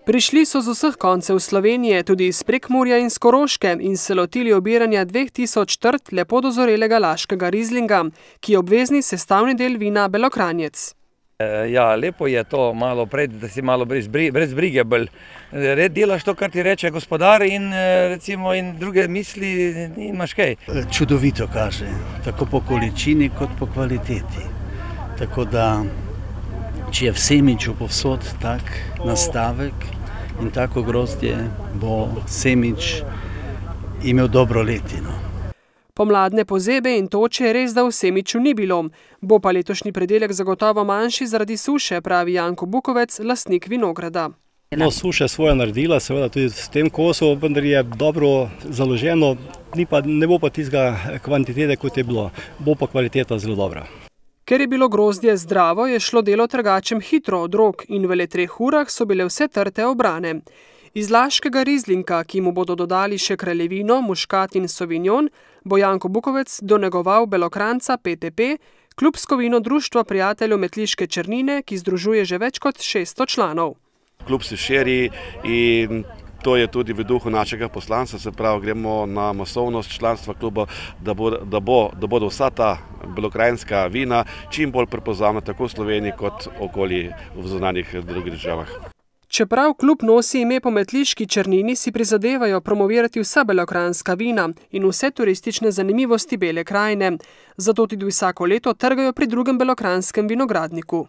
Prišli so z vseh koncev Slovenije, tudi iz Prekmurja in s Koroške, in se lotili obiranja 2000 trt lepo dozorelega laškega rizlinga, ki je obvezni sestavni del vina Belokranjec. Ja, lepo je to malo prej, da si malo brez brige bolj. Red delaš to, kar ti reče gospodar in druge misli imaš kaj. Čudovito kaže, tako po količini kot po kvaliteti. Tako da, če je v semiču povsod tak nastavek in tako grozdje, bo semič imel dobro letino. Pomladne pozebe in toče res, da v semiču ni bilo. Bo pa letošnji pridelek zagotovo manjši zaradi suše, pravi Janko Bukovec, lastnik vinograda. No, suša svoje naredila, seveda tudi v tem kosu, vendar je dobro založeno, ne bo pa tistega kvantitete, kot je bilo. Bo pa kvaliteta zelo dobra. Ker je bilo grozdje zdravo, je šlo delo trgačem hitro od rok in v le 3 urah so bile vse trte obrane. Iz laškega rizlinka, ki mu bodo dodali še kraljevino, muškat in sauvignon, bo Janko Bukovec donegoval Belokranjca PTP, klubsko vino Društva prijateljev Metliške Črnine, ki združuje že več kot 600 članov. Klub se širi in to je tudi v duhu našega poslanstva, se pravi, gremo na masovnost članstva kluba, da bodo vsa ta belokranjska vina čim bolj prepoznavna tako v Sloveniji kot okoli v zunanjih drugih državah. Čeprav klub nosi ime po Metliški Črnini, si prizadevajo promovirati vsa belokranjska vina in vse turistične zanimivosti Bele krajine. Zato tudi vsako leto trgajo pri drugem belokranjskem vinogradniku.